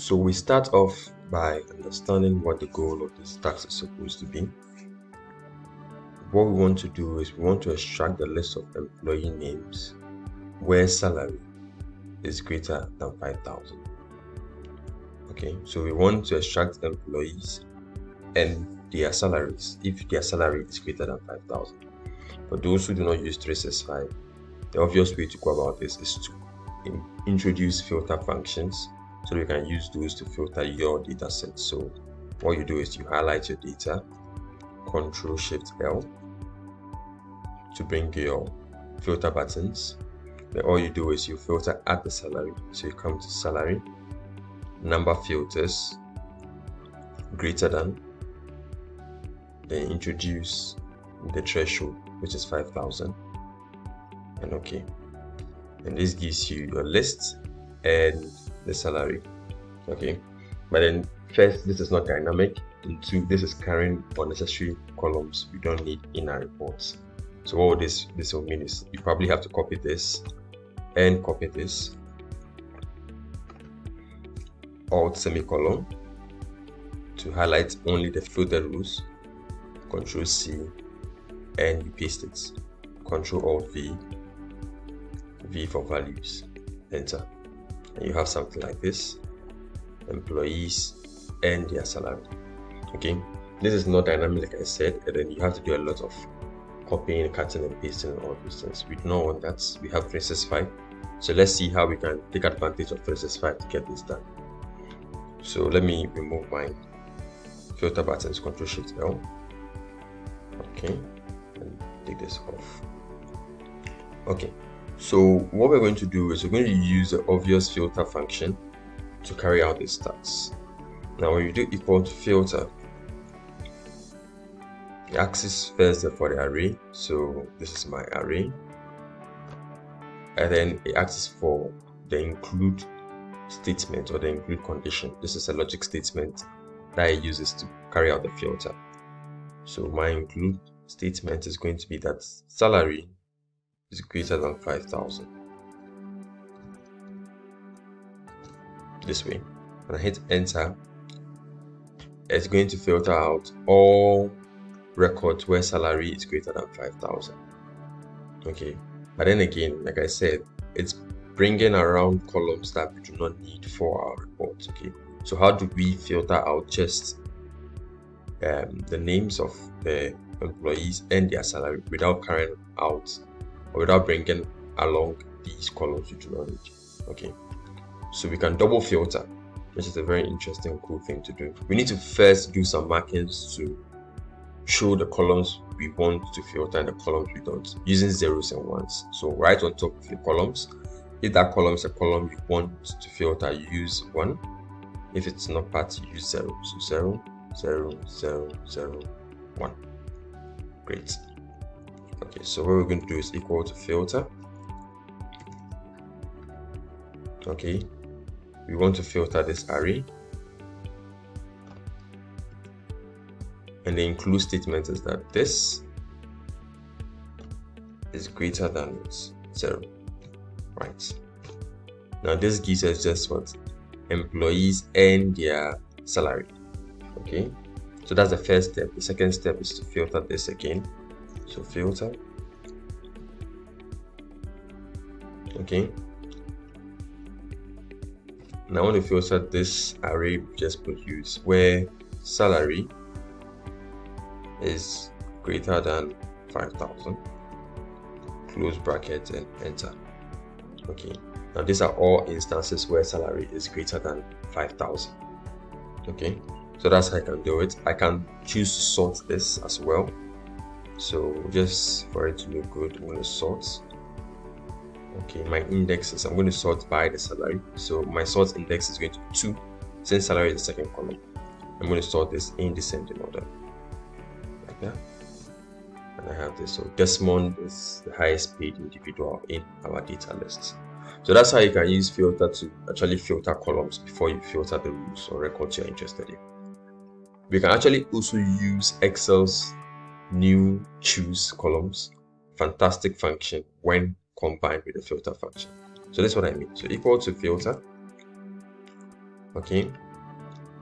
So we start off by understanding what the goal of this tax is supposed to be. What we want to do is we want to extract the list of employee names where salary is greater than 5,000. Okay, so we want to extract employees and their salaries if their salary is greater than 5,000. For those who do not use 365, the obvious way to go about this is to introduce filter functions, so we can use those to filter your data set. So what you do is you highlight your data, Ctrl+Shift+L to bring your filter buttons. Then all you do is you filter at the salary. So you come to salary, number filters, greater than, then introduce the threshold, which is 5,000, and okay. And this gives you your list and the salary. Okay, but then first, this is not dynamic, and two, this is carrying unnecessary columns we don't need in our reports. So what this will mean is you probably have to copy this and copy this, Alt semicolon to highlight only the filtered rows, Ctrl+C, and you paste it, Ctrl+Alt+V, V for values, enter, and you have something like this, employees and their salary. Okay, this is not dynamic like I said, and then you have to do a lot of copying, cutting and pasting and all those things. We do not want that. We have 365, so let's see how we can take advantage of 365 to get this done. So let me remove my filter buttons, Ctrl+Shift+L, okay, and take this off. Okay, so what we're going to do is we're going to use the obvious filter function to carry out these tasks. Now when you do equal to filter, the axis first for the array, so this is my array, and then the axis for the include statement or the include condition. This is a logic statement that it uses to carry out the filter. So my include statement is going to be that salary is greater than 5,000. This way. When I hit enter, it's going to filter out all records where salary is greater than 5,000. Okay, but then again, like I said, it's bringing around columns that we do not need for our reports. Okay, so how do we filter out just the names of the employees and their salary without carrying out or without bringing along these columns we do not need? Okay, so we can double filter, which is a very interesting, cool thing to do. We need to first do some markings to show the columns we want to filter and the columns we don't, using zeros and ones. So right on top of the columns, if that column is a column you want to filter, use 1. If it's not part, you use 0. So 0, 0, 0, 0, 1. Great. Okay, so what we're going to do is equal to filter. Okay, we want to filter this array, and the include statement is that this is greater than 0. Right. Now this gives us just what? Employees and their salary. Okay, so that's the first step. The second step is to filter this again. So filter. Okay, now I want to filter this array we just produced where salary is greater than 5,000, close bracket and enter. Okay, now these are all instances where salary is greater than 5,000. Okay, so that's how I can do it. I can choose to sort this as well. So just for it to look good, I'm going to sort. Okay, my indexes, I'm going to sort by the salary. So my sort index is going to be 2, since salary is the second column. I'm going to sort this in descending order, like that. And I have this. So Desmond is the highest paid individual in our data list. So that's how you can use filter to actually filter columns before you filter the rows or records you're interested in. We can actually also use Excel's new choose columns, fantastic function when combined with the filter function. So that's what I mean. So equal to filter, Okay,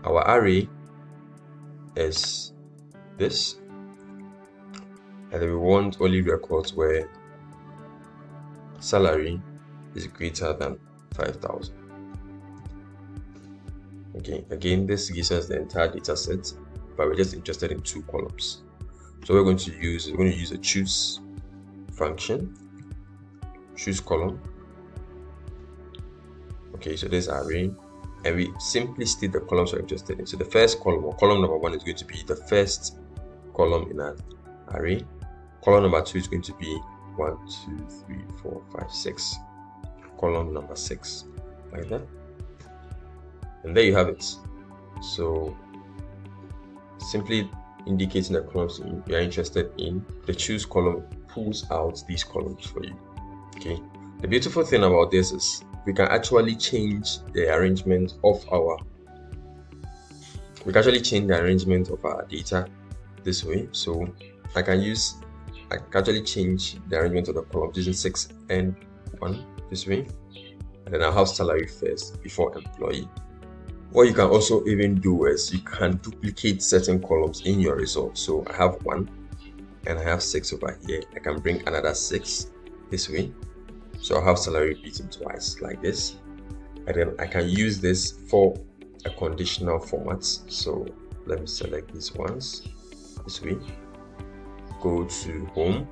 our array is this, and then we want only records where salary is greater than 5,000. Okay, again, this gives us the entire data set, but we're just interested in 2 columns. So we're going to use a choose function, choose column. Okay, so this array, and we simply state the columns we're interested in. So the first column, or column number 1, is going to be the first column in our array. Column number 2 is going to be 1, 2, 3, 4, 5, 6. Column number 6, like that. And there you have it. So simply indicating the columns you are interested in, the choose column pulls out these columns for you. Okay. The beautiful thing about this is we can actually change the arrangement of our data this way. So I can actually change the arrangement of the columns using 6 and 1 this way, and then I'll have salary first before employee. What you can also even do is you can duplicate certain columns in your result. So I have 1 and I have 6 over here. I can bring another 6 this way. So I'll have salary repeating twice like this. And then I can use this for a conditional format. So let me select these ones this way. Go to home,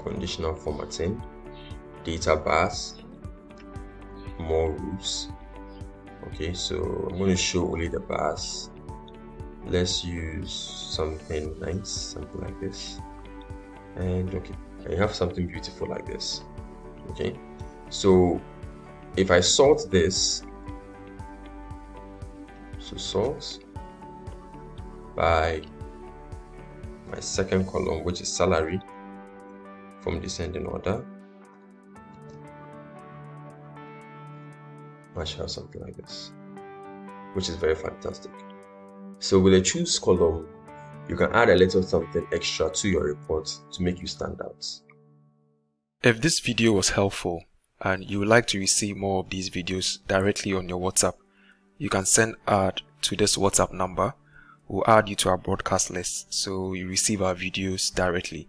conditional formatting, data bars, more rows. Okay, so I'm going to show only the bars. Let's use something nice, something like this. And okay, I have something beautiful like this. Okay, so if I sort this, so sort by my second column, which is salary, from descending order, I shall have something like this, which is very fantastic. So with a choose column, you can add a little something extra to your report to make you stand out. If this video was helpful and you would like to receive more of these videos directly on your WhatsApp, you can send ad to this WhatsApp number. We'll add you to our broadcast list so you receive our videos directly.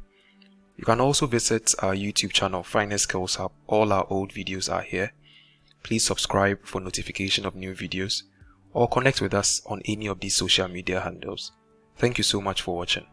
You can also visit our YouTube channel, Finest Skills Hub. All our old videos are here. Please subscribe for notification of new videos, or connect with us on any of these social media handles. Thank you so much for watching.